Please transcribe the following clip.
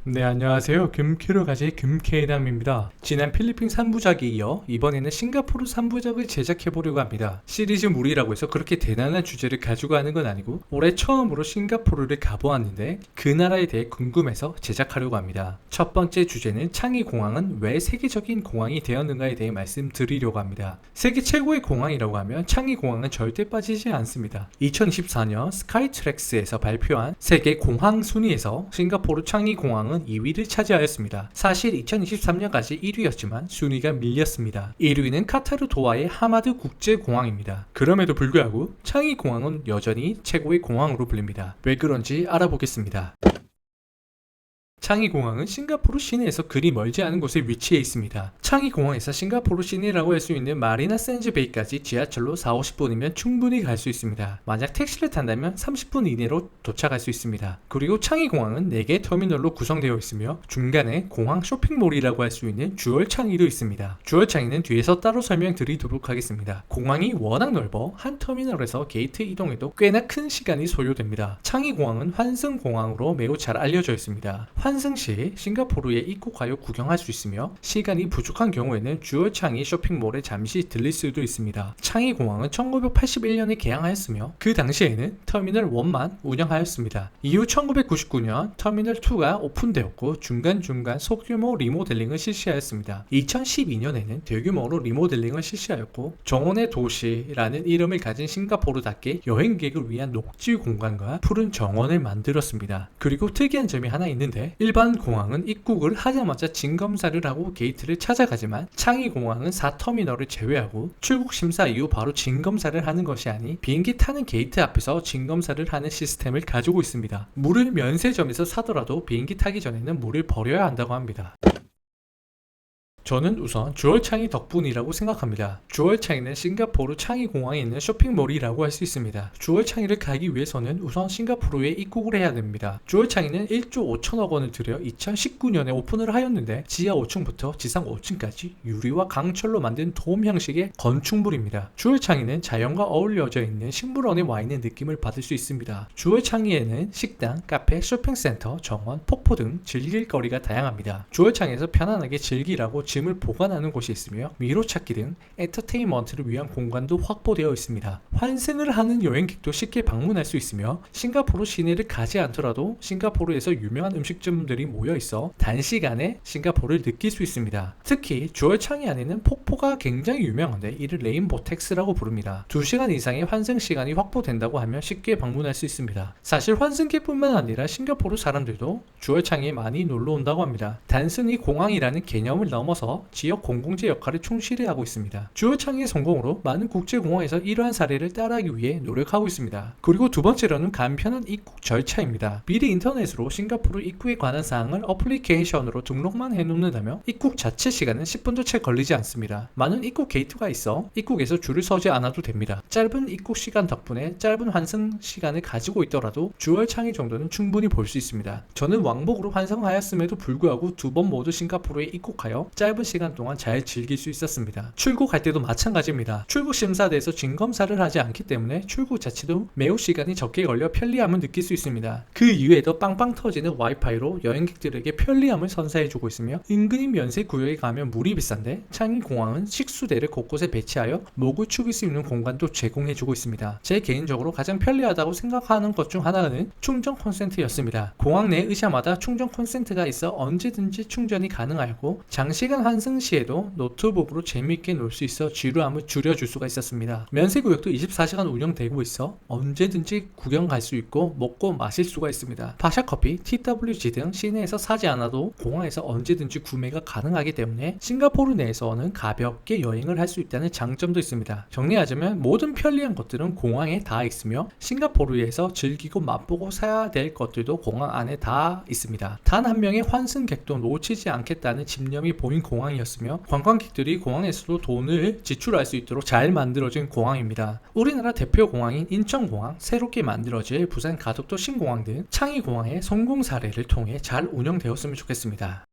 네, 안녕하세요. 금캐러 가지 금캐남입니다. 지난 필리핀 3부작에 이어 이번에는 싱가포르 3부작을 제작해보려고 합니다. 시리즈물이라고 해서 그렇게 대단한 주제를 가지고 하는 건 아니고 올해 처음으로 싱가포르를 가보았는데 그 나라에 대해 궁금해서 제작하려고 합니다. 첫 번째 주제는 창의 공항은 왜 세계적인 공항이 되었는가에 대해 말씀드리려고 합니다. 세계 최고의 공항이라고 하면 창의 공항은 절대 빠지지 않습니다. 2024년 스카이트랙스에서 발표한 세계 공항 순위에서 싱가포르 창의 공항은 2위를 차지하였습니다. 사실 2023년까지 1위였지만 순위가 밀렸습니다. 1위는 카타르 도하의 하마드 국제공항입니다. 그럼에도 불구하고 창의 공항은 여전히 최고의 공항으로 불립니다. 왜 그런지 알아보겠습니다. 창의공항은 싱가포르 시내에서 그리 멀지 않은 곳에 위치해 있습니다. 창의공항에서 싱가포르 시내라고 할 수 있는 마리나 샌즈베이까지 지하철로 4-50분이면 충분히 갈 수 있습니다. 만약 택시를 탄다면 30분 이내로 도착할 수 있습니다. 그리고 창의공항은 4개 터미널로 구성되어 있으며 중간에 공항 쇼핑몰이라고 할 수 있는 주얼창의도 있습니다. 주얼창의는 뒤에서 따로 설명드리도록 하겠습니다. 공항이 워낙 넓어 한 터미널에서 게이트 이동에도 꽤나 큰 시간이 소요됩니다. 창의공항은 환승공항으로 매우 잘 알려져 있습니다. 환승시 싱가포르에 입국하여 구경할 수 있으며 시간이 부족한 경우에는 주얼창의 쇼핑몰에 잠시 들릴 수도 있습니다. 창의공항은 1981년에 개항하였으며 그 당시에는 터미널 1만 운영하였습니다. 이후 1999년 터미널 2가 오픈되었고 중간중간 소규모 리모델링을 실시하였습니다. 2012년에는 대규모로 리모델링을 실시하였고 정원의 도시라는 이름을 가진 싱가포르답게 여행객을 위한 녹지 공간과 푸른 정원을 만들었습니다. 그리고 특이한 점이 하나 있는데 일반 공항은 입국을 하자마자 진검사를 하고 게이트를 찾아가지만 창의공항은 4터미널을 제외하고 출국 심사 이후 바로 진검사를 하는 것이 아닌 비행기 타는 게이트 앞에서 진검사를 하는 시스템을 가지고 있습니다. 물을 면세점에서 사더라도 비행기 타기 전에는 물을 버려야 한다고 합니다. 저는 우선 주얼창의 덕분이라고 생각합니다. 주얼창이는 싱가포르 창의공항에 있는 쇼핑몰이라고 할 수 있습니다. 주얼창이를 가기 위해서는 우선 싱가포르에 입국을 해야 됩니다. 주얼창이는 1조 5천억 원을 들여 2019년에 오픈을 하였는데 지하 5층부터 지상 5층까지 유리와 강철로 만든 돔 형식의 건축물입니다. 주얼창이는 자연과 어울려져 있는 식물원에 와 있는 느낌을 받을 수 있습니다. 주얼창이에는 식당, 카페, 쇼핑센터, 정원, 폭포 등 즐길 거리가 다양합니다. 주얼창에서 편안하게 즐기라고 짐을 보관하는 곳이 있으며 미로찾기 등 엔터테인먼트를 위한 공간도 확보되어 있습니다. 환승을 하는 여행객도 쉽게 방문할 수 있으며 싱가포르 시내를 가지 않더라도 싱가포르에서 유명한 음식점들이 모여 있어 단시간에 싱가포르를 느낄 수 있습니다. 특히 주얼창이 안에는 폭포가 굉장히 유명한데 이를 레인보텍스라고 부릅니다. 2시간 이상의 환승 시간이 확보된다고 하면 쉽게 방문할 수 있습니다. 사실 환승객뿐만 아니라 싱가포르 사람들도 주얼창에 많이 놀러 온다고 합니다. 단순히 공항이라는 개념을 넘어서 지역 공공재 역할을 충실히 하고 있습니다. 주얼창의 성공으로 많은 국제공항에서 이러한 사례를 따라하기 위해 노력하고 있습니다. 그리고 두 번째로는 간편한 입국 절차입니다. 미리 인터넷으로 싱가포르 입국에 관한 사항을 어플리케이션으로 등록만 해놓는다면 입국 자체 시간은 10분도 채 걸리지 않습니다. 많은 입국 게이트가 있어 입국에서 줄을 서지 않아도 됩니다. 짧은 입국 시간 덕분에 짧은 환승 시간을 가지고 있더라도 주얼창의 정도는 충분히 볼 수 있습니다. 저는 왕복으로 환승하였음에도 불구하고 2번 모두 싱가포르에 입국하여 짧은 시간 동안 잘 즐길 수 있었습니다. 출국할 때도 마찬가지입니다. 출국 심사대에서 진검사를 하지 않기 때문에 출국 자체도 매우 시간이 적게 걸려 편리함을 느낄 수 있습니다. 그 이외에도 빵빵 터지는 와이파이로 여행객들에게 편리함을 선사해주고 있으며 은근히 면세 구역에 가면 물이 비싼데 창의공항은 식수대를 곳곳에 배치하여 목을 축일 수 있는 공간도 제공해주고 있습니다. 제 개인적으로 가장 편리하다고 생각하는 것 중 하나는 충전 콘센트였습니다. 공항 내 의자마다 충전 콘센트가 있어 언제든지 충전이 가능하였고 장시간 환승 시에도 노트북으로 재미있게 놀 수 있어 지루함을 줄여줄 수가 있었습니다. 면세구역도 24시간 운영되고 있어 언제든지 구경 갈 수 있고 먹고 마실 수가 있습니다. 파샤커피, TWG 등 시내에서 사지 않아도 공항에서 언제든지 구매가 가능하기 때문에 싱가포르 내에서는 가볍게 여행을 할 수 있다는 장점도 있습니다. 정리하자면 모든 편리한 것들은 공항에 다 있으며 싱가포르에서 즐기고 맛보고 사야 될 것들도 공항 안에 다 있습니다. 단 한 명의 환승객도 놓치지 않겠다는 집념이 보인 공항이었으며 관광객들이 공항에서도 돈을 지출할 수 있도록 잘 만들어진 공항입니다. 우리나라 대표 공항인 인천공항, 새롭게 만들어질 부산 가덕도 신공항 등 창의공항의 성공 사례를 통해 잘 운영되었으면 좋겠습니다.